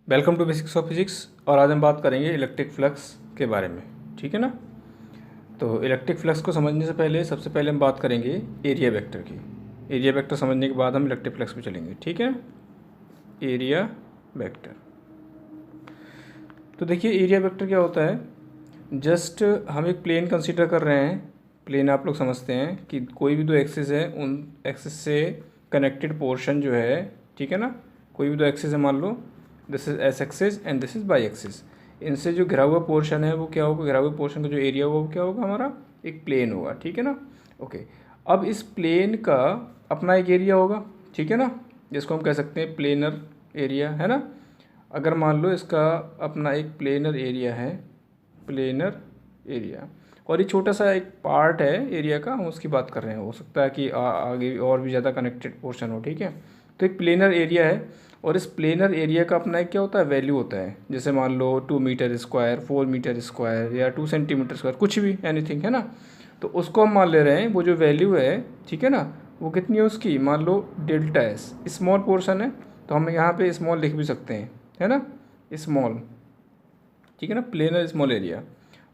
Welcome to basics of physics. और आज हम बात करेंगे इलेक्ट्रिक फ्लक्स के बारे में। ठीक है ना। तो इलेक्ट्रिक फ्लक्स को समझने से पहले सबसे पहले हम बात करेंगे एरिया वेक्टर की। एरिया वेक्टर समझने के बाद हम इलेक्ट्रिक फ्लक्स पे चलेंगे। ठीक है। एरिया वेक्टर, तो देखिए एरिया वेक्टर क्या होता है। जस्ट हम एक प्लेन कंसीडर कर रहे हैं। प्लेन आप लोग समझते हैं कि कोई भी दो एक्सिस है, उन एक्सिस से कनेक्टेड पोर्शन जो है, ठीक है ना। कोई भी दो एक्सिस है, मान लो this is X axis and this is Y axis. इनसे जो घिरा हुआ पोर्शन है वो क्या होगा, घिरा हुए पोर्शन का जो एरिया होगा वो क्या होगा, हमारा एक प्लेन होगा। ठीक है ना। ओके, अब इस प्लेन का अपना एक एरिया होगा, ठीक है ना, जिसको हम कह सकते हैं प्लेनर एरिया, है ना। अगर मान लो इसका अपना एक प्लेनर एरिया है, प्लेनर एरिया, और ये छोटा सा एक पार्ट है एरिया का, हम उसकी बात कर रहे हैं। हो सकता है कि आगे और भी ज़्यादा कनेक्टेड पोर्शन हो। ठीक है। तो एक प्लेनर एरिया है, और इस प्लेनर एरिया का अपना एक क्या होता है, वैल्यू होता है। जैसे मान लो 2 मीटर स्क्वायर, 4 मीटर स्क्वायर, या 2 सेंटीमीटर स्क्वायर, कुछ भी, एनीथिंग, है ना। तो उसको हम मान ले रहे हैं, वो जो वैल्यू है, ठीक है ना, वो कितनी है उसकी, मान लो डेल्टा एस। स्मॉल पोर्शन है तो हम यहाँ पे स्मॉल लिख भी सकते हैं, है ना, स्मॉल। ठीक है ना, प्लेनर स्मॉल एरिया।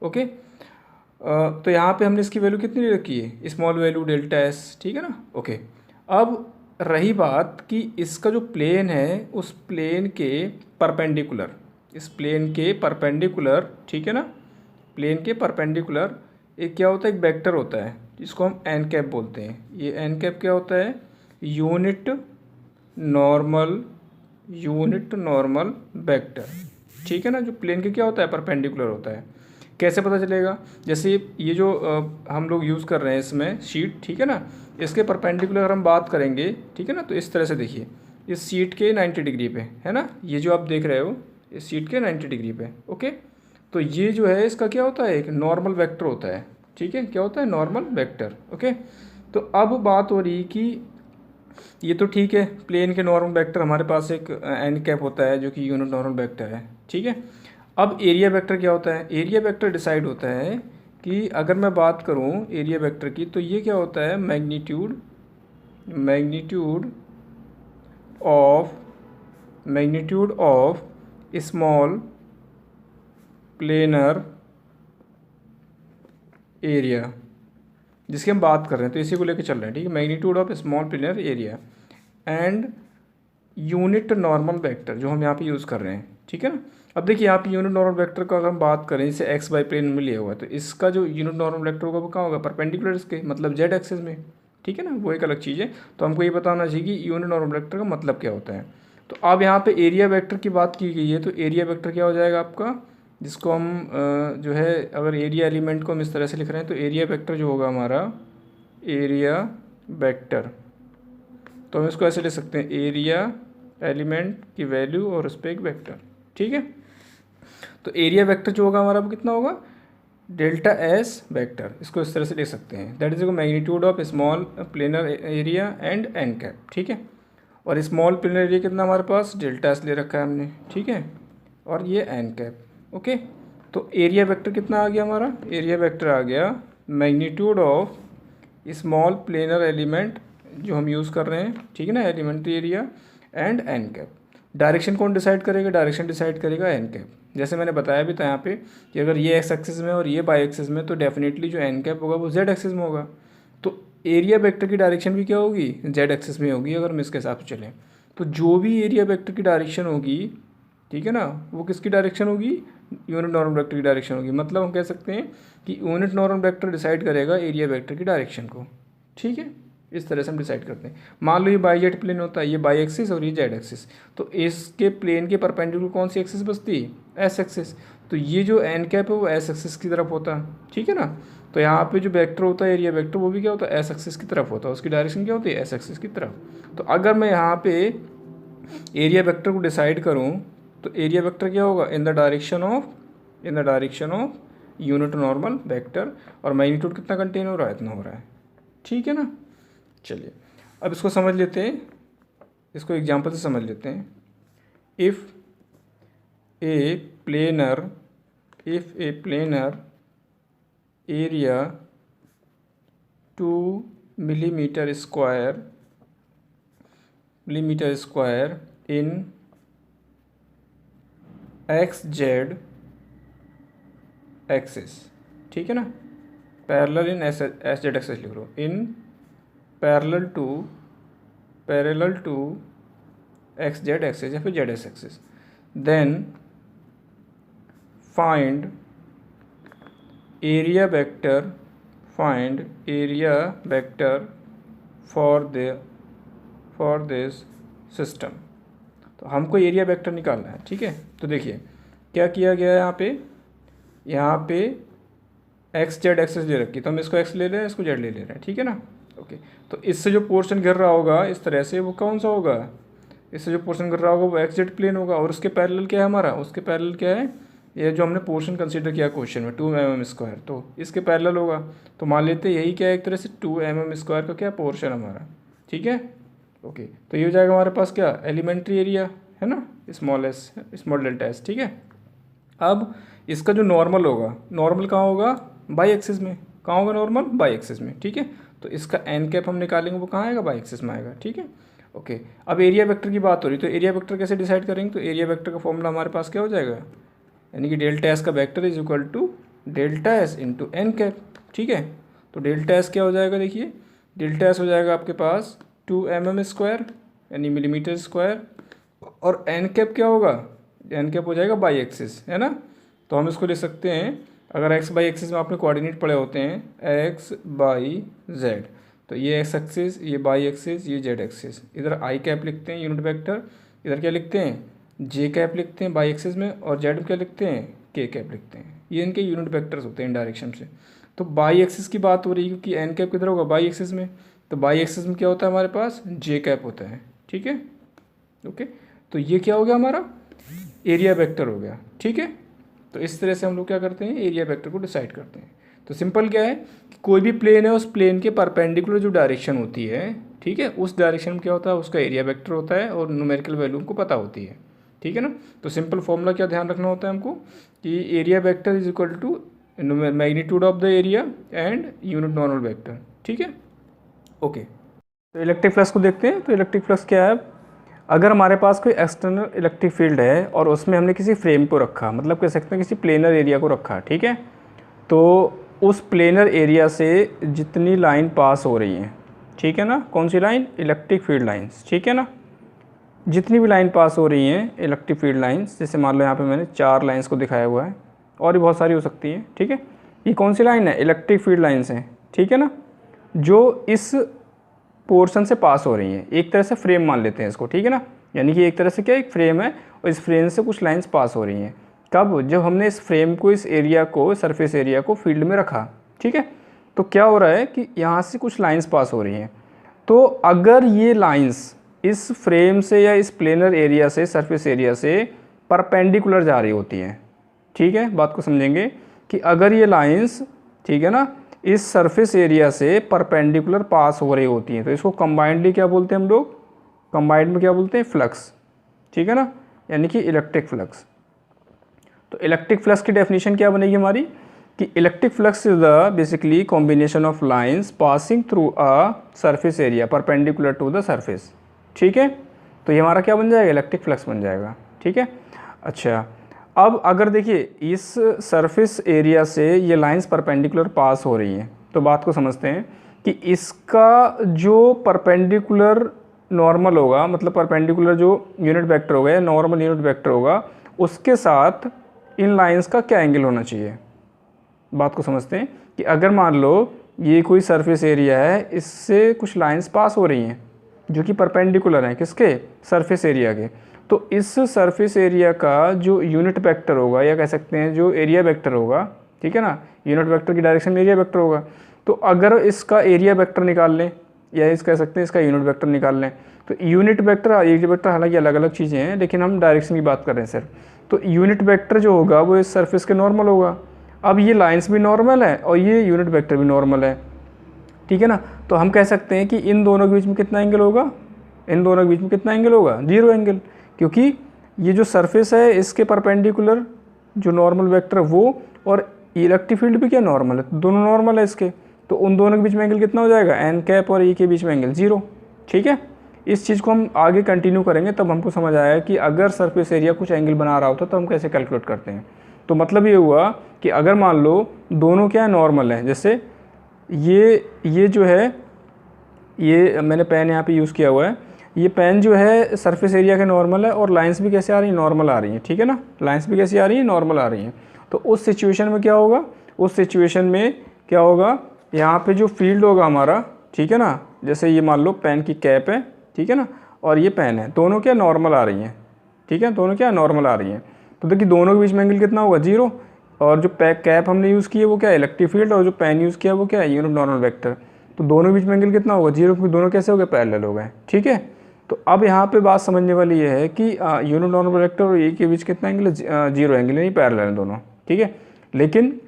ओके। तो यहाँ पे हमने इसकी वैल्यू कितनी ले रखी है, स्मॉल वैल्यू डेल्टा एस। ठीक है ना। ओके। अब रही बात कि इसका जो प्लेन है उस प्लेन के परपेंडिकुलर, इस प्लेन के परपेंडिकुलर, ठीक है ना, प्लेन के परपेंडिकुलर एक क्या होता है, एक वेक्टर होता है जिसको हम एन कैप बोलते हैं। ये एन कैप क्या होता है, unit normal, unit normal vector. ठीक है ना, जो प्लेन के क्या होता है, परपेंडिकुलर होता है। कैसे पता चलेगा, जैसे ये जो हम लोग यूज़ कर रहे हैं इसमें शीट, ठीक है ना, इसके परपेंडिकुलर अगर हम बात करेंगे, ठीक है ना, तो इस तरह से देखिए, इस शीट के 90 डिग्री पे, है ना, ये जो आप देख रहे हो इस शीट के 90 डिग्री पे। ओके। तो ये जो है इसका क्या होता है, एक नॉर्मल वेक्टर होता है। ठीक है, क्या होता है, नॉर्मल वेक्टर। ओके। तो अब बात हो रही कि ये तो ठीक है, प्लेन के नॉर्मल वेक्टर हमारे पास एक एन कैप होता है जो कि यूनिट नॉर्मल वेक्टर है। ठीक है। अब एरिया वेक्टर क्या होता है, एरिया वेक्टर डिसाइड होता है कि अगर मैं बात करूं एरिया वेक्टर की, तो ये क्या होता है, magnitude, magnitude of, magnitude of small planar area, जिसकी हम बात कर रहे हैं, तो इसी को लेकर चल रहे हैं। ठीक है, magnitude of small planar area and unit normal vector जो हम यहाँ पे यूज़ कर रहे हैं। ठीक है ना। अब देखिए यहाँ पे यूनिट नॉर्मल वेक्टर का अगर हम बात करें, जैसे एक्स वाई प्लेन में लिया हुआ है, तो इसका जो यूनिट नॉर्मल वेक्टर होगा वो कहाँ होगा, परपेंडिकुलर इसके, मतलब जेड एक्सिस में। ठीक है ना, वो एक अलग चीज़ है। तो हमको ये बताना चाहिए कि यूनिट नॉर्मल वेक्टर का मतलब क्या होता है। तो अब यहाँ पे एरिया वेक्टर की बात की गई है, तो एरिया वेक्टर क्या हो जाएगा आपका, जिसको हम जो है, अगर एरिया एलिमेंट को हम इस तरह से लिख रहे हैं, तो एरिया वेक्टर जो होगा हमारा, एरिया वेक्टर, तो हम इसको ऐसे लिख सकते हैं, एरिया एलिमेंट की वैल्यू और उस पर एक वेक्टर। ठीक है। तो एरिया वेक्टर जो होगा हमारा वो कितना होगा, डेल्टा एस वेक्टर, इसको इस तरह से लिख सकते हैं, that is magnitude of small planar area and n cap. ठीक है। और स्मॉल प्लेनर एरिया कितना हमारे पास, डेल्टा एस ले रखा है हमने। ठीक है। और ये एन कैप। ओके। तो एरिया वेक्टर कितना आ गया हमारा, एरिया वेक्टर आ गया magnitude of small planar element जो हम यूज़ कर रहे हैं, ठीक है ना, elementary area and n cap. Direction कौन डिसाइड करेगा, डायरेक्शन डिसाइड करेगा एन कैप। जैसे मैंने बताया भी था यहाँ पे कि अगर ये एक्स एक्सिस में और ये वाई एक्सिस में, तो डेफिनेटली जो एन कैप होगा वो जेड एक्सिस में होगा। तो एरिया वेक्टर की डायरेक्शन भी क्या होगी, जेड एक्सिस में होगी अगर हम इसके हिसाब से चलें। तो जो भी एरिया वेक्टर की डायरेक्शन होगी, ठीक है ना, वो किसकी डायरेक्शन होगी, यूनिट नॉर्मल वेक्टर की डायरेक्शन होगी। मतलब हम कह सकते हैं कि यूनिट नॉर्मल वेक्टर डिसाइड करेगा एरिया वेक्टर की डायरेक्शन को। ठीक है। इस तरह से हम डिसाइड करते हैं। मान लो ये बाई जेड प्लेन होता है, ये बाई एक्सिस और ये जेड एक्सिस, तो इसके प्लेन के परपेंडिकुलर कौन सी एक्सिस बचती है, एस एक्सिस। तो ये जो एन कैप है वो एस एक्सिस की तरफ होता है। ठीक है ना। तो यहाँ पे जो वेक्टर होता है एरिया वेक्टर, वो भी क्या होता है, एस एक्सिस की तरफ होता है, उसकी डायरेक्शन क्या होती है, एस एक्सिस की तरफ। तो अगर मैं यहाँ पे एरिया वेक्टर को डिसाइड करूँ, तो एरिया वेक्टर क्या होगा, इन the direction of, in the direction of unit normal vector, और मैग्नीट्यूड कितना कंटेन हो रहा है, इतना हो रहा है। ठीक है ना। चलिए अब इसको समझ लेते हैं, इसको एग्जांपल से समझ लेते हैं। If a planar, if a planar area 2 millimetre square in X Z axis, ठीक है ना, parallel in X Z axis लिख लो, in parallel to X Z axis या फिर Z X axis, then find area vector for this system. तो हमको area vector निकालना है, ठीक है। तो देखिए क्या किया गया है यहाँ पे एक्स जेड एक्सिस ले रखी, तो हम इसको एक्स ले रहे हैं, इसको जेड ले रहे हैं, ठीक है ना। ओके, तो इससे जो पोर्शन गिर रहा होगा इस तरह से, वो कौन सा होगा, इससे जो पोर्शन गिर रहा होगा वो एक्स जेड प्लेन होगा। और उसके पैरेलल क्या है हमारा, उसके पैरेलल क्या है, ये जो हमने पोर्शन कंसीडर किया क्वेश्चन में 2 mm², तो इसके पैरेलल होगा। तो मान लेते हैं यही क्या है, एक तरह से 2 mm² का क्या पोर्शन हमारा, ठीक है। ओके, तो ये हो जाएगा हमारे पास क्या, एलिमेंट्री एरिया है ना, स्मॉल डेल्टा एस, ठीक है। अब इसका जो नॉर्मल होगा, नॉर्मल कहाँ होगा, बाई एक्सिस में। कहाँ होगा नॉर्मल, बाई एक्सिस में, ठीक है। तो इसका एन कैप हम निकालेंगे, वो कहाँ आएगा, बाई एक्सिस में आएगा, ठीक है। ओके, अब एरिया वेक्टर की बात हो रही, तो एरिया वेक्टर कैसे डिसाइड करेंगे, तो एरिया वेक्टर का फॉर्मूला हमारे पास क्या हो जाएगा, यानी कि डेल्टा एस का vector is equal to delta S into n cap, ठीक है। तो डेल्टा एस क्या हो जाएगा, देखिए डेल्टा एस हो जाएगा आपके पास 2 mm² यानी मिलीमीटर स्क्वायर, और एन कैप क्या होगा, एन कैप हो जाएगा बाई एक्सिस, है ना। तो हम इसको लिख सकते हैं, अगर एक्स बाई एक्सिस में आपने कोऑर्डिनेट पढ़े होते हैं, एक्स बाई जेड, तो ये एक्स एक्सिस, ये बाई एक्सिस, ये जेड एक्सिस, इधर आई कैप लिखते हैं यूनिट वेक्टर, इधर क्या लिखते हैं, जे कैप लिखते हैं बाई एक्सिस में, और जेड क्या लिखते हैं, के कैप लिखते हैं। ये इनके यूनिट वेक्टर्स होते हैं इन डायरेक्शन से। तो बाई एक्सिस की बात हो रही है क्योंकि एन कैप किधर होगा, बाई एक्सिस में, तो बाई एक्सिस में क्या होता है हमारे पास, जे कैप होता है, ठीक है। ओके, तो ये क्या हो गया हमारा, एरिया वेक्टर हो गया, ठीक है। तो इस तरह से हम लोग क्या करते हैं, एरिया वेक्टर को डिसाइड करते हैं। तो सिंपल क्या है कि कोई भी प्लेन है, उस प्लेन के परपेंडिकुलर जो डायरेक्शन होती है, ठीक है, उस डायरेक्शन में क्या होता है, उसका एरिया वेक्टर होता है, और न्यूमेरिकल वैल्यू हमको पता होती है, ठीक है ना। तो सिंपल फॉर्मूला क्या ध्यान रखना होता है हमको, कि area vector is equal to magnitude of the area and unit normal vector, ठीक है। ओके, तो इलेक्ट्रिक फ्लक्स को देखते हैं। तो इलेक्ट्रिक फ्लक्स क्या है, अगर हमारे पास कोई एक्सटर्नल इलेक्ट्रिक फील्ड है और उसमें हमने किसी फ्रेम को रखा, मतलब कह सकते हैं किसी प्लेनर एरिया को रखा, ठीक है, तो उस प्लेनर एरिया से जितनी लाइन पास हो रही हैं, ठीक है ना, कौन सी लाइन, इलेक्ट्रिक फील्ड लाइंस, ठीक है ना, जितनी भी लाइन पास हो रही हैं इलेक्ट्रिक फील्ड लाइंस, जैसे मान लो यहाँ पे मैंने 4 लाइंस को दिखाया हुआ है, और भी बहुत सारी हो सकती हैं, ठीक है। ये कौन सी लाइन है, इलेक्ट्रिक फील्ड लाइंस हैं, ठीक है ना, जो इस पोर्शन से पास हो रही हैं। एक तरह से फ्रेम मान लेते हैं इसको, ठीक है ना, यानी कि एक तरह से क्या, एक फ्रेम है और इस फ्रेम से कुछ लाइंस पास हो रही हैं। कब, जब हमने इस फ्रेम को, इस एरिया को, सरफेस एरिया को फील्ड में रखा, ठीक है। तो क्या हो रहा है कि यहाँ से कुछ लाइंस पास हो रही हैं। तो अगर ये लाइंस इस फ्रेम से या इस प्लेनर एरिया से, सरफेस एरिया से परपेंडिकुलर जा रही होती हैं, ठीक है, बात को समझेंगे कि अगर ये लाइंस, ठीक है ना, इस सरफेस एरिया से परपेंडिकुलर पास हो रही होती हैं, तो इसको कंबाइंडली क्या बोलते हैं हम लोग, कंबाइंड में क्या बोलते हैं, फ्लक्स, ठीक है ना, यानी कि इलेक्ट्रिक फ्लक्स। तो इलेक्ट्रिक फ्लक्स की डेफिनेशन क्या बनेगी हमारी, कि electric flux is the basically combination of lines passing through a surface area perpendicular to the surface, ठीक है। तो ये हमारा क्या बन जाएगा, इलेक्ट्रिक फ्लक्स बन जाएगा, ठीक है। अच्छा, अब अगर देखिए इस सरफेस एरिया से ये लाइंस परपेंडिकुलर पास हो रही हैं, तो बात को समझते हैं कि इसका जो परपेंडिकुलर नॉर्मल होगा, मतलब परपेंडिकुलर जो यूनिट वेक्टर होगा या नॉर्मल यूनिट वेक्टर होगा, उसके साथ इन लाइंस का क्या एंगल होना चाहिए। बात को समझते हैं कि अगर मान लो ये कोई सरफेस एरिया है, इससे कुछ लाइंस पास हो रही हैं जो कि परपेंडिकुलर हैं, किसके, सरफेस एरिया के, तो इस सरफेस एरिया का जो यूनिट वेक्टर होगा, या कह सकते हैं जो एरिया वेक्टर होगा, ठीक है ना, यूनिट वेक्टर की डायरेक्शन में एरिया वेक्टर होगा, तो अगर इसका एरिया वेक्टर निकाल लें, या इस कह सकते हैं इसका यूनिट वेक्टर निकाल लें, तो यूनिट वेक्टर, एरिया वेक्टर हालांकि अलग अलग चीज़ें हैं, लेकिन हम डायरेक्शन की बात कर रहे हैं सर। तो यूनिट वेक्टर जो होगा वो इस सरफेस के नॉर्मल होगा। अब ये लाइन्स भी नॉर्मल है और ये यूनिट वेक्टर भी नॉर्मल है, ठीक है ना। तो हम कह सकते हैं कि इन दोनों के बीच में कितना एंगल होगा, इन दोनों के बीच में कितना एंगल होगा, 0 एंगल, क्योंकि ये जो सरफेस है इसके परपेंडिकुलर जो नॉर्मल वेक्टर वो, और इलेक्ट्रिक फील्ड भी क्या नॉर्मल है, दोनों नॉर्मल है इसके, तो उन दोनों के बीच में एंगल कितना हो जाएगा, एन कैप और ई के बीच में एंगल 0, ठीक है। इस चीज़ को हम आगे कंटिन्यू करेंगे तब हमको समझ आया कि अगर सरफेस एरिया कुछ एंगल बना रहा होता तो हम कैसे कैलकुलेट करते हैं। तो मतलब ये हुआ कि अगर मान लो दोनों क्या है नॉर्मल है, जैसे ये जो है, ये मैंने पेन यहाँ पे यूज़ किया हुआ है, ये पेन जो है सरफेस एरिया के नॉर्मल है और लाइंस भी कैसे आ रही हैं, नॉर्मल आ रही हैं, ठीक है ना, लाइंस भी कैसी आ रही हैं, नॉर्मल आ रही हैं। तो उस सिचुएशन में क्या होगा, उस सिचुएशन में क्या होगा, यहाँ पे जो फील्ड होगा हमारा, ठीक है ना, जैसे ये मान लो पेन की कैप है, ठीक है ना, और ये पेन है, दोनों क्या नॉर्मल आ रही हैं, ठीक है, दोनों क्या नॉर्मल आ रही हैं। तो देखिए दोनों के बीच में एंगल कितना होगा, 0, और जो कैप हमने यूज़ की है वो क्या है, इलेक्ट्रिक फील्ड, और जो पेन यूज़ किया है वो क्या है, यूनिट नॉर्मल वेक्टर। तो दोनों के बीच में एंगल कितना होगा, 0, क्योंकि दोनों कैसे हो गए, पैरेलल हो गए, ठीक है। तो अब यहाँ पे बात समझने वाली ये है कि यूनिट नॉर्मल वेक्टर और ए के बीच कितना एंगल है, 0 एंगल, नहीं पैरेलल है दोनों, ठीक है। लेकिन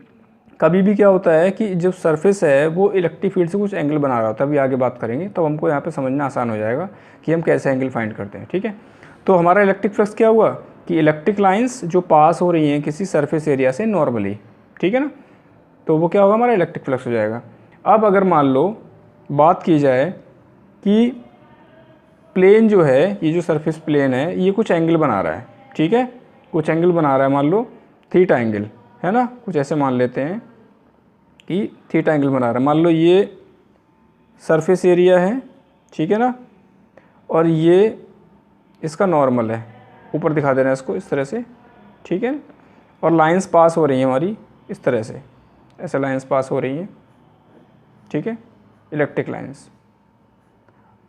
कभी भी क्या होता है कि जो सरफेस है वो इलेक्ट्रिक फील्ड से कुछ एंगल बना रहा होता है, अभी आगे बात करेंगे तो हमको यहाँ पे समझना आसान हो जाएगा कि हम कैसे एंगल फाइंड करते हैं, ठीक है। तो हमारा इलेक्ट्रिक फ्लक्स क्या हुआ कि इलेक्ट्रिक लाइंस जो पास हो रही हैं किसी सरफेस एरिया से नॉर्मली, ठीक है ना, तो वो क्या होगा, हमारा इलेक्ट्रिक फ्लक्स हो जाएगा। अब अगर मान लो बात की जाए कि प्लेन जो है, ये जो सरफेस प्लेन है ये कुछ एंगल बना रहा है, ठीक है, कुछ एंगल बना रहा है, मान लो थीटा एंगल है ना, कुछ ऐसे मान लेते हैं कि थीटा एंगल बना रहा है। मान लो ये सरफेस एरिया है, ठीक है ना, और ये इसका नॉर्मल है, ऊपर दिखा देना इसको इस तरह से, ठीक है, और लाइंस पास हो रही हैं हमारी इस तरह से, ऐसे लाइंस पास हो रही हैं, ठीक है, इलेक्ट्रिक लाइंस।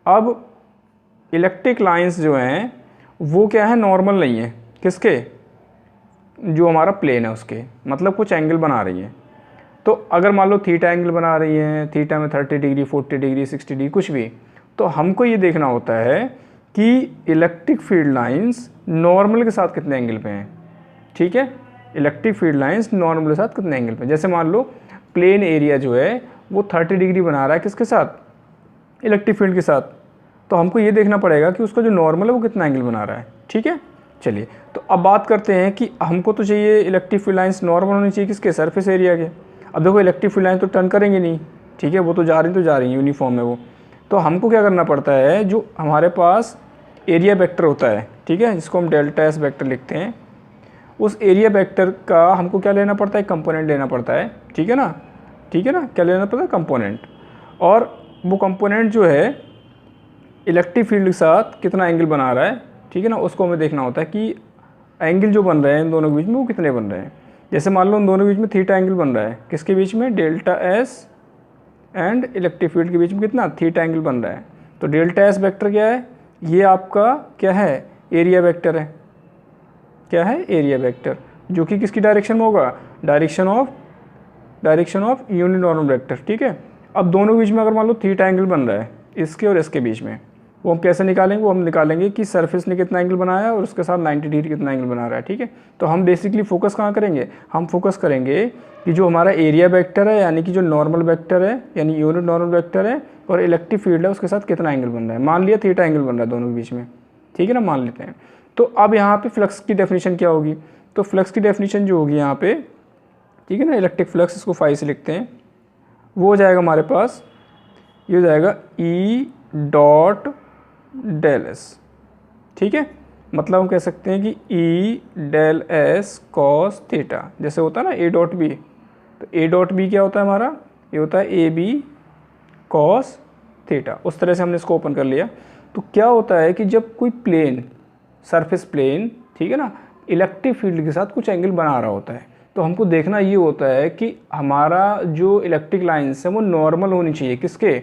अब इलेक्ट्रिक लाइंस जो हैं वो क्या है, नॉर्मल नहीं है, किसके, जो हमारा प्लेन है उसके, मतलब कुछ एंगल बना रही है। तो अगर मान लो थीटा एंगल बना रही है, थीटा में 30 डिग्री, 40 डिग्री, 60 डिग्री, कुछ भी, तो हमको ये देखना होता है कि इलेक्ट्रिक फील्ड लाइंस नॉर्मल के साथ कितने एंगल पे हैं, ठीक है, इलेक्ट्रिक फील्ड लाइंस नॉर्मल के साथ कितने एंगल पे। जैसे मान लो प्लेन एरिया जो है वो 30 डिग्री बना रहा है, किसके साथ, इलेक्ट्रिक फील्ड के साथ, तो हमको ये देखना पड़ेगा कि उसका जो नॉर्मल है वो कितना एंगल बना रहा है, ठीक है। चलिए तो अब बात करते हैं कि हमको तो चाहिए इलेक्ट्रिक फील्ड लाइंस नॉर्मल होनी चाहिए किसके, सरफेस एरिया के। अब देखो इलेक्ट्रिक फील्ड लाइन तो टर्न करेंगे नहीं, ठीक है, वो तो जा रही हैं यूनिफॉर्म है वो। तो हमको क्या करना पड़ता है, जो हमारे पास एरिया वेक्टर होता है, ठीक है, जिसको हम डेल्टा एस वेक्टर लिखते हैं, उस एरिया वेक्टर का हमको क्या लेना पड़ता है, कंपोनेंट लेना पड़ता है, ठीक है ना, ठीक है ना, क्या लेना पड़ता है, कंपोनेंट। और वो कंपोनेंट जो है इलेक्ट्रिक फील्ड के साथ कितना एंगल बना रहा है, ठीक है ना, उसको हमें देखना होता है कि एंगल जो बन रहे हैं इन दोनों के बीच में वो कितने बन रहे हैं। जैसे मान लो इन दोनों के बीच में थीटा एंगल बन रहा है, किसके बीच में, delta S and electric field के बीच में कितना, थीटा एंगल बन रहा है। तो डेल्टा एस वेक्टर क्या है, ये आपका क्या है, एरिया वेक्टर है, क्या है, एरिया वेक्टर, जो कि किसकी डायरेक्शन में होगा, direction of unit normal vector, ठीक है। अब दोनों के बीच में अगर मान लो थीटा एंगल बन रहा है इसके और इसके बीच में, वो हम कैसे निकालेंगे, वो हम निकालेंगे कि सरफेस ने कितना एंगल बनाया है और उसके साथ 90 डिग्री कितना एंगल बना रहा है, ठीक है। तो हम बेसिकली फोकस कहाँ करेंगे, हम फोकस करेंगे कि जो हमारा एरिया वेक्टर है, यानी कि जो नॉर्मल वेक्टर है, यानी यूनिट नॉर्मल वेक्टर है, और इलेक्ट्रिक फील्ड है उसके साथ कितना एंगल बन रहा है। मान लिया थीटा एंगल बन रहा है दोनों के बीच में, ठीक है ना, मान लेते हैं। तो अब यहाँ पे फ्लक्स की डेफिनेशन क्या होगी, तो फ्लक्स की डेफिनेशन जो होगी यहाँ पे, ठीक है ना, इलेक्ट्रिक फ्लक्स, इसको फाई से लिखते हैं, वो हो जाएगा हमारे पास, ये हो जाएगा ई डॉट डेल एस, ठीक है। मतलब हम कह सकते हैं कि E del S cos theta, जैसे होता है ना ए डॉट बी, तो ए डॉट बी क्या होता है हमारा, ये होता है ए बी कॉस थीटा। उस तरह से हमने इसको ओपन कर लिया। तो क्या होता है कि जब कोई प्लेन, सरफेस प्लेन, ठीक है ना, इलेक्ट्रिक फील्ड के साथ कुछ एंगल बना रहा होता है, तो हमको देखना ये होता है कि हमारा जो इलेक्ट्रिक लाइन्स है वो नॉर्मल होनी चाहिए, किसके,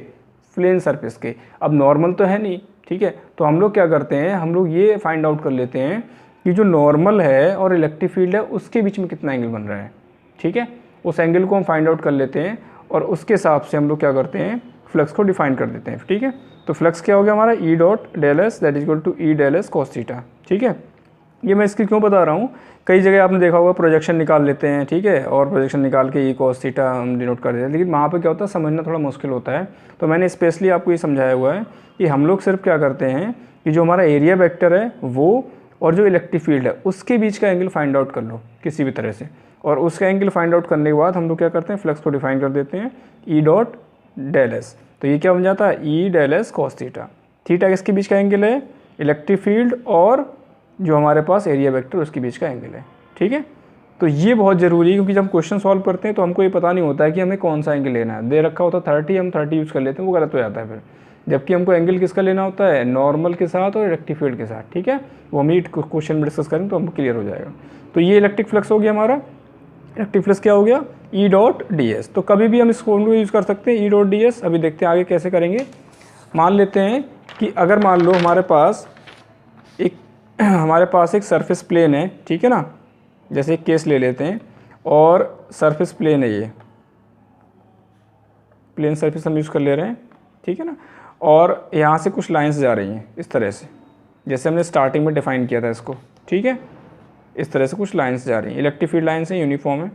प्लेन सरफेस के। अब नॉर्मल तो है नहीं, ठीक है, तो हम लोग क्या करते हैं, हम लोग ये फाइंड आउट कर लेते हैं कि जो नॉर्मल है और इलेक्ट्रिक फील्ड है उसके बीच में कितना एंगल बन रहा है, ठीक है। उस एंगल को हम फाइंड आउट कर लेते हैं और उसके हिसाब से हम लोग क्या करते हैं, फ्लक्स को डिफाइन कर देते हैं, ठीक है। तो फ्लक्स क्या हो गया हमारा, E dot del S that is equal to E del S cos theta, ठीक है। ये मैं इसकी क्यों बता रहा हूँ, कई जगह आपने देखा होगा प्रोजेक्शन निकाल लेते हैं, ठीक है, और प्रोजेक्शन निकाल के ई कॉस थीटा हम डिनोट कर देते हैं, लेकिन वहाँ पे क्या होता है, समझना थोड़ा मुश्किल होता है। तो मैंने स्पेशली आपको ये समझाया हुआ है कि हम लोग सिर्फ क्या करते हैं कि जो हमारा एरिया वेक्टर है वो और जो इलेक्ट्रिक फील्ड है उसके बीच का एंगल फाइंड आउट कर लो किसी भी तरह से, और उसका एंगल फाइंड आउट करने के बाद हम लोग क्या करते हैं, फ्लक्स को डिफाइन कर देते हैं ई डॉट डेल एस। तो ये क्या बन जाता है, E del S cos theta, theta किसके बीच का एंगल है, इलेक्ट्रिक फील्ड और जो हमारे पास एरिया वेक्टर उसके बीच का एंगल है। ठीक है, तो ये बहुत ज़रूरी है क्योंकि जब हम क्वेश्चन सॉल्व करते हैं तो हमको ये पता नहीं होता है कि हमें कौन सा एंगल लेना है। दे रखा होता 30, हम 30 यूज़ कर लेते हैं, वो गलत हो जाता है फिर। जबकि हमको एंगल किसका लेना होता है, नॉर्मल के साथ और इलेक्ट्रिक फील्ड के साथ। ठीक है, वो हम क्वेश्चन में डिस्कस करेंगे तो हमको क्लियर हो जाएगा। तो ये इलेक्ट्रिक फ्लक्स हो गया हमारा। इलेक्ट्रिक फ्लक्स क्या हो गया, ई डॉट डी एस। तो कभी भी हम इस फॉर्मूला यूज़ कर सकते हैं, ई डॉट डी एस। अभी देखते हैं आगे कैसे करेंगे। मान लेते हैं कि अगर मान लो हमारे पास एक सरफेस प्लेन है, ठीक है ना, जैसे एक केस ले लेते हैं और सरफेस प्लेन है, ये प्लेन सरफेस हम यूज़ कर ले रहे हैं, ठीक है ना, और यहाँ से कुछ लाइंस जा रही हैं इस तरह से, जैसे हमने स्टार्टिंग में डिफाइन किया था इसको। ठीक है, इस तरह से कुछ लाइंस जा रही हैं, इलेक्ट्रिक फील्ड लाइंस हैं, यूनिफॉर्म है।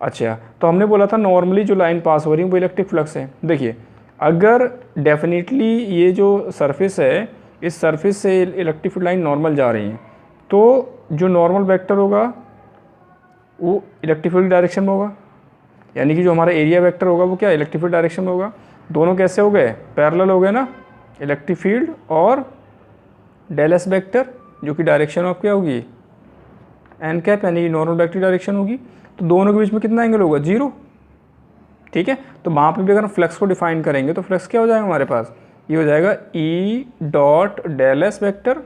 अच्छा, तो हमने बोला था नॉर्मली जो लाइन पास हो रही है वो इलेक्ट्रिक फ्लक्स है। देखिए, अगर डेफिनेटली ये जो सरफेस है, इस सरफेस से इलेक्ट्रिक फील्ड लाइन नॉर्मल जा रही हैं, तो जो नॉर्मल वेक्टर होगा वो इलेक्ट्रिक फील्ड डायरेक्शन में होगा, यानी कि जो हमारा एरिया वेक्टर होगा वो क्या, इलेक्ट्रिक फील्ड डायरेक्शन में होगा। दोनों कैसे हो गए, पैरेलल हो गए ना, इलेक्ट्रिक फील्ड और डेल एस वेक्टर, जो कि डायरेक्शन ऑफ क्या होगी, एन कैप, यानी कि नॉर्मल वेक्टर डायरेक्शन होगी। तो दोनों के बीच में कितना एंगल होगा, 0। ठीक है, तो वहाँ पे भी अगर हम फ्लक्स को डिफाइन करेंगे तो फ्लक्स क्या हो जाएगा हमारे पास, ये हो जाएगा E dot del S vector.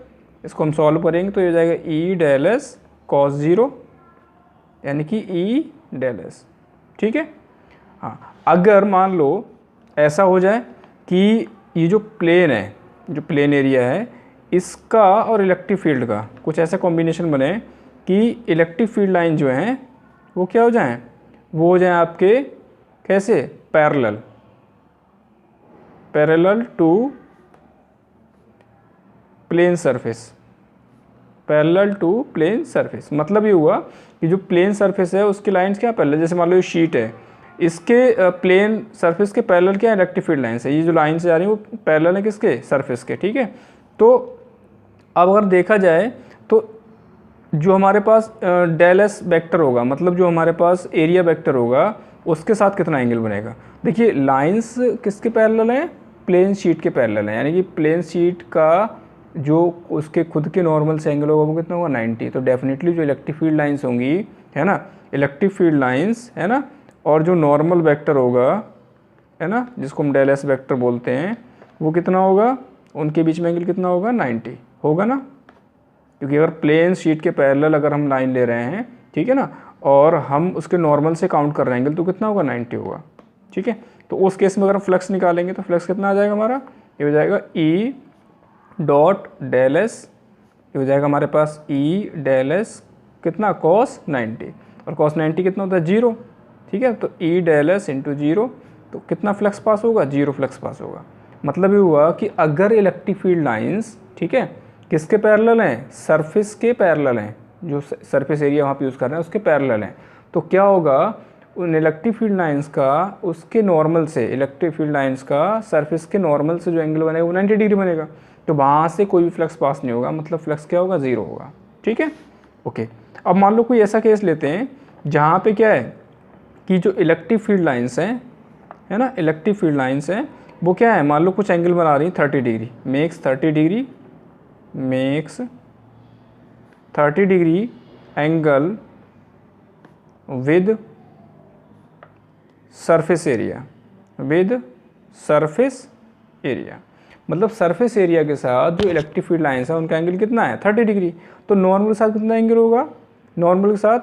इसको हम सॉल्व करेंगे तो ये हो जाएगा ई डेल एस कॉस 0, यानी कि ई डेल एस। ठीक है, हाँ, अगर मान लो ऐसा हो जाए कि ये जो प्लेन है, जो प्लेन एरिया है, इसका और इलेक्ट्रिक फील्ड का कुछ ऐसा कॉम्बिनेशन बने कि इलेक्ट्रिक फील्ड लाइन जो हैं वो क्या हो जाएं, वो हो जाएं आपके कैसे, parallel to plane surface, parallel to plane surface. मतलब ये हुआ कि जो प्लेन सरफेस है उसकी लाइंस क्या पैरेलल, जैसे मान लो ये शीट है, इसके प्लेन सरफेस के पैरेलल क्या है, इलेक्ट्रिक फील्ड लाइंस है। ये जो लाइंस जा रही हैं वो पैरेलल है किसके, सरफेस के। ठीक है, तो अब अगर देखा जाए तो जो हमारे पास डेल एस वेक्टर होगा, मतलब जो हमारे पास एरिया वेक्टर होगा, उसके साथ कितना एंगल बनेगा। देखिए, लाइंस किसके पैरेलल हैं, प्लेन शीट के पैरेलल हैं, यानी कि प्लेन शीट का जो उसके खुद के नॉर्मल से एंगल होगा वो कितना होगा, 90। तो डेफिनेटली जो इलेक्ट्रिक फील्ड लाइंस होंगी, है ना, इलेक्ट्रिक फील्ड लाइंस, है ना, और जो नॉर्मल वेक्टर होगा, है ना, जिसको हम डेल एस वेक्टर बोलते हैं, वो कितना होगा, उनके बीच में एंगल कितना होगा, 90 होगा ना, क्योंकि अगर प्लेन शीट के पैरेलल अगर हम लाइन ले रहे हैं, ठीक है ना, और हम उसके नॉर्मल से काउंट कर रहे हैं एंगल, तो कितना होगा, 90 होगा। ठीक है, तो उस केस में अगर हम फ्लक्स निकालेंगे तो फ्लक्स कितना आ जाएगा हमारा, ये हो जाएगा ई डॉट डेल एस, ये हो जाएगा हमारे पास ई डेल एस कितना, cos 90, और cos 90 कितना होता है, 0। ठीक है, तो ई डेल एस इंटू 0, तो कितना फ्लक्स पास होगा, 0 फ्लक्स पास होगा। मतलब ये हुआ कि अगर इलेक्ट्रिक फील्ड लाइंस, ठीक है, किसके पैरेलल हैं, सरफेस के पैरेलल हैं, जो सरफेस एरिया वहाँ पे यूज़ कर रहे हैं उसके पैरेलल हैं, तो क्या होगा, उन इलेक्ट्रिक फील्ड लाइंस का उसके नॉर्मल से, इलेक्ट्रिक फील्ड लाइंस का सरफेस के नॉर्मल से जो एंगल बनेगा वो 90 डिग्री बनेगा। तो वहाँ से कोई भी फ्लक्स पास नहीं होगा, मतलब फ्लक्स क्या होगा, 0 होगा। ठीक है, ओके। अब मान लो कोई ऐसा केस लेते हैं जहाँ पे क्या है कि जो इलेक्ट्रिक फील्ड लाइंस हैं, है ना, इलेक्ट्रिक फील्ड लाइंस हैं, वो क्या है, मान लो कुछ एंगल बना रही है 30 degree, makes 30 degree angle with surface area, मतलब सरफेस एरिया के साथ जो इलेक्ट्रिक फील्ड लाइंस है उनका एंगल कितना है, 30 डिग्री। तो नॉर्मल के साथ कितना एंगल होगा, नॉर्मल के साथ,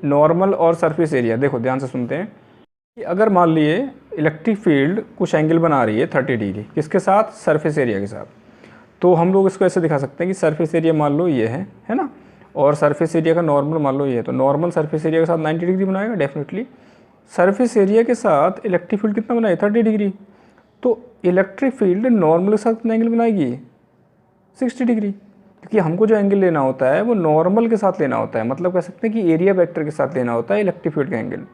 नॉर्मल और सरफेस एरिया, देखो ध्यान से सुनते हैं कि अगर मान लिए इलेक्ट्रिक फील्ड कुछ एंगल बना रही है 30 डिग्री, किसके साथ, सरफेस एरिया के साथ, तो हम लोग इसको ऐसे दिखा सकते हैं कि सरफेस एरिया मान लो ये है ना, और सरफेस एरिया का नॉर्मल मान लो ये है, तो नॉर्मल सरफेस एरिया के साथ 90 डिग्री बनाएगा डेफिनेटली। सरफेस एरिया के साथ इलेक्ट्रिक फील्ड कितना बनाएगा, 30 डिग्री, तो इलेक्ट्रिक फील्ड नॉर्मल के साथ कितना एंगल बनाएगी, 60 डिग्री, क्योंकि हमको जो एंगल लेना होता है वो नॉर्मल के साथ लेना होता है, मतलब कह सकते हैं कि एरिया वेक्टर के साथ लेना होता है इलेक्ट्रिक फील्ड का एंगल।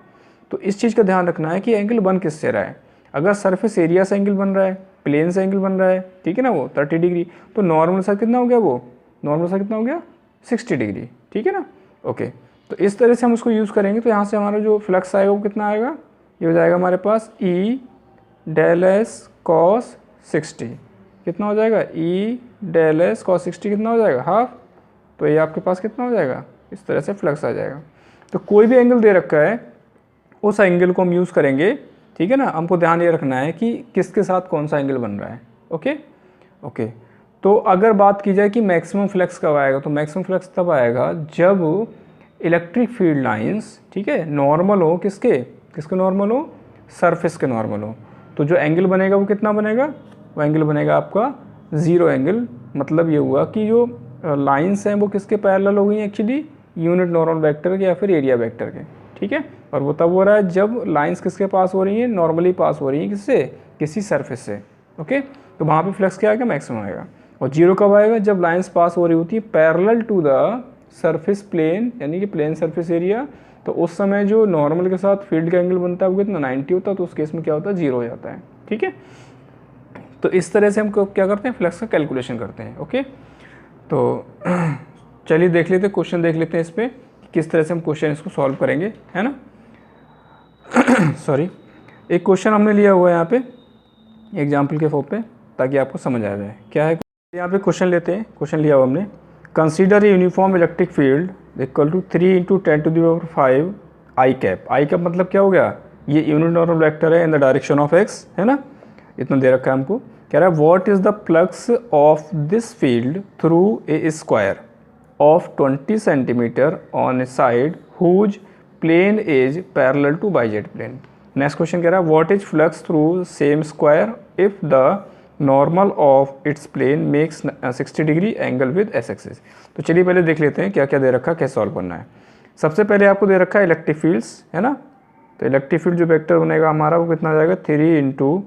तो इस चीज़ का ध्यान रखना है कि एंगल बन किससे रहा है, अगर सरफेस एरिया से एंगल बन रहा है, प्लेन से एंगल बन रहा है, ठीक है ना, वो 30 डिग्री, तो नॉर्मल साथ कितना हो गया, वो नॉर्मल साथ कितना हो गया, 60 डिग्री। ठीक है ना, ओके। तो इस तरह से हम उसको यूज़ करेंगे, तो यहाँ से हमारा जो फ्लक्स आएगा वो कितना आएगा, ये हो जाएगा हमारे पास ई डेल एस कॉस 60, कितना हो जाएगा, ई डेल एस कॉस 60 कितना हो जाएगा, हाफ। तो ये आपके पास कितना हो जाएगा, इस तरह से फ्लक्स आ जाएगा। तो कोई भी एंगल दे रखा है उस एंगल को हम यूज़ करेंगे, ठीक है ना। हमको ध्यान ये रखना है कि किसके साथ कौन सा एंगल बन रहा है। Okay okay. तो अगर बात की जाए कि मैक्सिमम फ्लक्स कब आएगा, तो मैक्सिमम फ्लक्स तब आएगा जब इलेक्ट्रिक फील्ड लाइंस, ठीक है, नॉर्मल हो, किसके नॉर्मल हो, सरफेस के नॉर्मल हो। तो जो एंगल बनेगा वो कितना बनेगा, वो एंगल बनेगा आपका ज़ीरो एंगल। मतलब ये हुआ कि जो लाइंस हैं वो किसके पैरेलल हो गई हैं, एक्चुअली यूनिट नॉर्मल वेक्टर के या फिर एरिया वेक्टर के, ठीक है। और वो तब हो रहा है जब लाइंस किसके पास हो रही हैं, नॉर्मली पास हो रही हैं, किससे, किसी सरफेस से। ओके, तो वहाँ पे फ्लक्स क्या आएगा, मैक्सिमम आएगा। और जीरो कब आएगा, जब लाइंस पास हो रही होती है parallel to the surface plane, यानी कि प्लेन सरफेस एरिया। तो उस समय जो नॉर्मल के साथ फील्ड का एंगल बनता है वो कितना, 90 होता है। तो उस केस में क्या होता है, जीरो हो जाता है, ठीक है। तो इस तरह से हम क्या करते हैं, फ्लक्स का कैलकुलेशन करते हैं। ओके, तो चलिए देख लेते हैं, क्वेश्चन देख लेते हैं इस पर किस तरह से हम क्वेश्चन इसको सॉल्व करेंगे, है ना। सॉरी, एक क्वेश्चन हमने लिया हुआ है यहाँ पे एग्जाम्पल के फॉर्म पे, ताकि आपको समझ आ जाए क्या है। यहाँ पे क्वेश्चन लेते हैं, क्वेश्चन लिया हुआ हमने, consider a uniform electric field equal to 3 × 10⁵ i cap. I cap मतलब क्या हो गया, ये यूनिट नॉर्मल वेक्टर है in the direction of x, है ना। इतना दे रखा है हमको, कह रहा है what is the flux of this field through a square of 20 centimetre on a side whose plane is parallel to Y Z plane. Next question कह रहा है what is flux through same square if the normal of its plane makes 60 degree angle with X axis. तो चलिए पहले देख लेते हैं क्या क्या दे रखा है, कैसे सॉल्व करना है। सबसे पहले आपको दे रखा है इलेक्ट्रिक फील्ड्स, है ना। तो इलेक्ट्रिक फील्ड जो वेक्टर बनेगा हमारा वो कितना आ जाएगा, 3 ×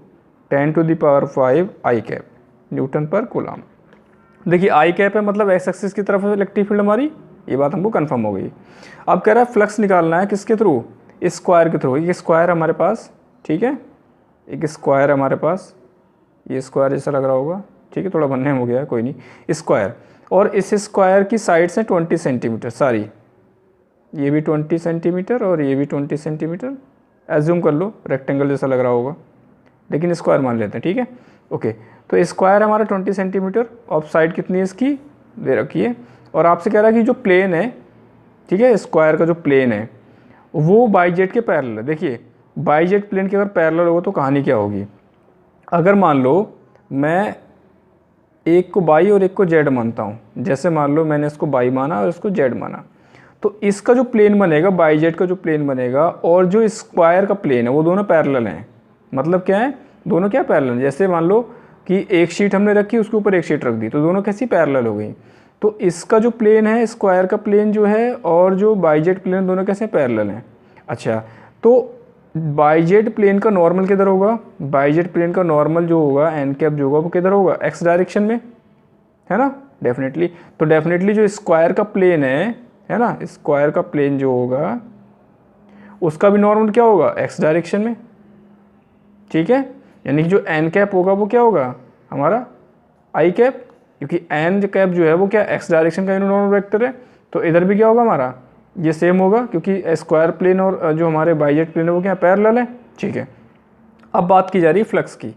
10⁵ आई कैप न्यूटन पर कूलम। देखिए आई कैप है मतलब एक्स एक्सिस की तरफ इलेक्ट्रिक फील्ड हमारी, ये बात हमको कंफर्म हो गई। अब कह रहा है फ्लक्स निकालना है किसके थ्रू, इस स्क्वायर के थ्रू। एक स्क्वायर हमारे पास, ठीक है, एक स्क्वायर हमारे पास, ये स्क्वायर जैसा लग रहा होगा, ठीक है, थोड़ा बनने हो गया है, कोई नहीं, स्क्वायर। और इस स्क्वायर की साइड्स हैं 20 सेंटीमीटर सारी, ये भी 20 सेंटीमीटर और ये भी 20 सेंटीमीटर। एज्यूम कर लो रेक्टेंगल जैसा लग रहा होगा, लेकिन स्क्वायर मान लेते हैं, ठीक है। ओके, तो स्क्वायर हमारा 20 सेंटीमीटर, और साइड कितनी है इसकी दे रखी है। और आपसे कह रहा है कि जो प्लेन है, ठीक है, स्क्वायर का जो प्लेन है वो बाइजेट के पैरेलल है। देखिए बाइजेट प्लेन के अगर पैरेलल होगा तो कहानी क्या होगी, अगर मान लो मैं एक को बाई और एक को जेड मानता हूँ, जैसे मान लो मैंने इसको बाई माना और इसको जेड माना, तो इसका जो प्लेन बनेगा, बाइजेट का जो प्लेन बनेगा और जो स्क्वायर का प्लेन है वो दोनों पैरेलल हैं। मतलब क्या है, दोनों क्या पैरेलल हैं। जैसे मान लो कि एक शीट हमने रखी, उसके ऊपर एक शीट रख दी, तो दोनों कैसी पैरेलल हो गई। तो इसका जो प्लेन है, स्क्वायर का प्लेन जो है और जो बाइजेट प्लेन, दोनों कैसे पैरेलल हैं। अच्छा, तो बाइजेट प्लेन का नॉर्मल किधर होगा, बाइजेट प्लेन का नॉर्मल जो होगा एन कैप जो होगा वो किधर होगा, एक्स डायरेक्शन में, है ना, डेफिनेटली। तो डेफिनेटली जो स्क्वायर का प्लेन है ना, स्क्वायर का प्लेन जो होगा उसका भी नॉर्मल क्या होगा, एक्स डायरेक्शन में, ठीक है। यानी कि जो एन कैप होगा वो क्या होगा हमारा आई कैप, क्योंकि एन कैप जो है वो क्या एक्स डायरेक्शन का नॉर्मल वेक्टर है। तो इधर भी क्या होगा हमारा, ये सेम होगा, क्योंकि स्क्वायर प्लेन और जो हमारे बाइजेट प्लेन है वो क्या पैरेलल है, ठीक है। अब बात की जा रही है फ्लक्स की,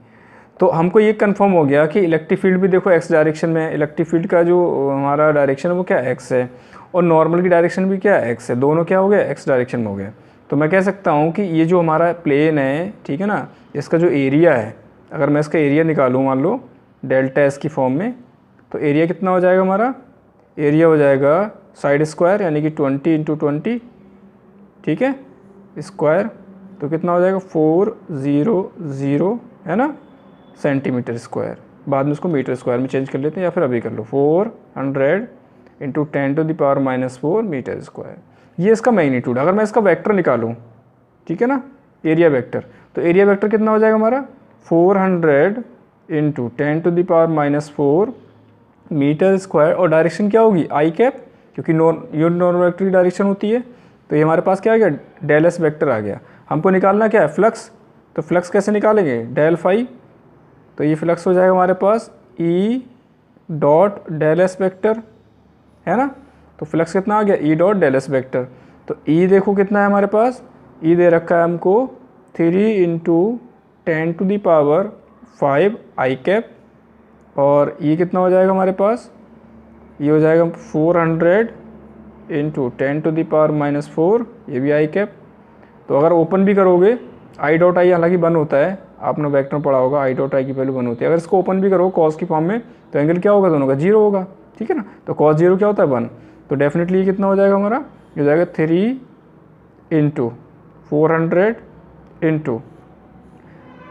तो हमको ये कंफर्म हो गया कि इलेक्ट्रिक फील्ड भी देखो एक्स डायरेक्शन में है। इलेक्ट्रिक फील्ड का जो हमारा डायरेक्शन है वो क्या एक्स है, और नॉर्मल की डायरेक्शन भी क्या एक्स है, दोनों क्या हो गया एक्स डायरेक्शन में हो गया। तो मैं कह सकता हूँ कि ये जो हमारा प्लेन है, ठीक है ना, इसका जो एरिया है, अगर मैं इसका एरिया निकालूँ मान लो डेल्टा एस की फॉर्म में, तो एरिया कितना हो जाएगा हमारा, एरिया हो जाएगा साइड स्क्वायर यानी कि 20 × 20, ठीक है, स्क्वायर, तो कितना हो जाएगा 400, है ना, सेंटीमीटर स्क्वायर। बाद में उसको मीटर स्क्वायर में चेंज कर लेते हैं, या फिर अभी कर लो 400 × 10⁻⁴ मीटर स्क्वायर। ये इसका मैग्नीट्यूड। अगर मैं इसका वेक्टर निकालूँ, ठीक है ना, एरिया वेक्टर, तो एरिया वेक्टर कितना हो जाएगा हमारा 400 × 10⁻⁴ मीटर स्क्वायर। और डायरेक्शन क्या होगी आई कैप, क्योंकि यूनिट नॉर्मल वेक्टर की डायरेक्शन होती है। तो ये हमारे पास क्या आ गया, डेल एस वेक्टर आ गया। हमको निकालना क्या है फ्लक्स, तो फ्लक्स कैसे निकालेंगे, डेल फाई। तो ये फ्लक्स हो जाएगा हमारे पास E dot del S vector, है ना। तो फ्लक्स कितना आ गया, E dot del S vector. तो ई देखो कितना है हमारे पास, ई दे रखा है हमको 3 × 10⁵ आई कैप, और ये कितना हो जाएगा हमारे पास, ये हो जाएगा 400 इंटू 10⁻⁻⁴, ये भी आई कैप। तो अगर ओपन भी करोगे, आई डॉट आई हालांकि 1 होता है, आपने वेक्टर में पढ़ा होगा आई डॉट आई की वैल्यू 1 होती है। अगर इसको ओपन भी करो कॉस की फॉर्म में तो एंगल क्या होगा दोनों का, 0 होगा, ठीक है ना। तो cos 0 क्या होता है 1, तो डेफिनेटली ये कितना हो जाएगा हमारा, ये हो जाएगा 3 इंटू 400 इंटू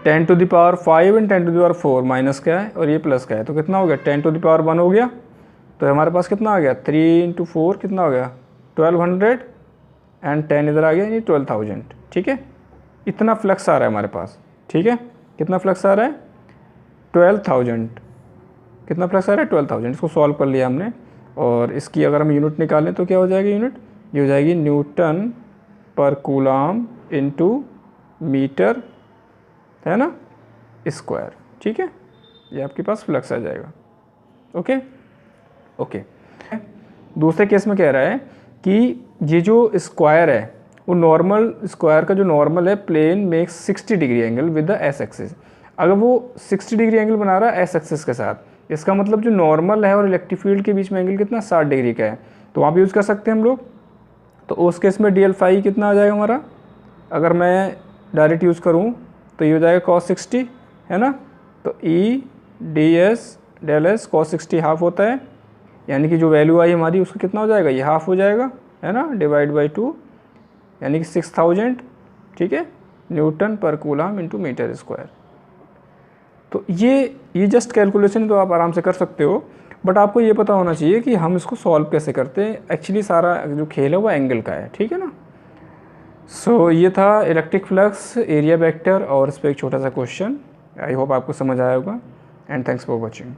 10⁵ एंड 10⁴ माइनस क्या है और ये प्लस क्या है, तो कितना हो गया 10⁻1 हो गया। तो हमारे पास कितना आ गया 3 इंटू 4 कितना हो गया 1200 एंड 10 इधर आ गया यानी 12,000, ठीक है। इतना फ्लक्स आ रहा है हमारे पास, ठीक है। कितना फ्लक्स आ रहा है 12,000, कितना फ्लक्स आ रहा है 12,000। इसको सॉल्व कर लिया हमने और इसकी अगर हम यूनिट निकालें तो क्या हो जाएगी यूनिट, ये हो जाएगी न्यूटन पर कूलम इंटू मीटर, है ना, स्क्वायर, ठीक है। ये आपके पास फ्लक्स आ जाएगा। Okay okay. दूसरे केस में कह रहा है कि ये जो स्क्वायर है वो नॉर्मल, स्क्वायर का जो नॉर्मल है plane makes 60 degree angle with the x axis. अगर वो 60 डिग्री एंगल बना रहा है एस एक्सिस के साथ, इसका मतलब जो नॉर्मल है और इलेक्ट्रिक फील्ड के बीच में एंगल कितना 60 डिग्री का है, तो वहाँ पे यूज़ कर सकते हैं हम लोग। तो उस केस में DL फाई कितना आ जाएगा हमारा, अगर मैं डायरेक्ट यूज़ करूँ तो ये हो जाएगा cos 60, है ना। तो E ds del S cos 60 half होता है, यानी कि जो वैल्यू आई हमारी उसका कितना हो जाएगा, ये हाफ हो जाएगा, है ना, डिवाइड बाई 2 यानी कि 6000, ठीक है, न्यूटन पर कूलम इंटू मीटर स्क्वायर। तो ये जस्ट कैलकुलेशन तो आप आराम से कर सकते हो, बट आपको ये पता होना चाहिए कि हम इसको सॉल्व कैसे करते हैं। एक्चुअली सारा जो खेल है वो एंगल का है, ठीक है ना। सो ये था इलेक्ट्रिक फ्लक्स, एरिया वेक्टर और इस पर एक छोटा सा क्वेश्चन। आई होप आपको समझ आया होगा एंड थैंक्स फॉर वॉचिंग।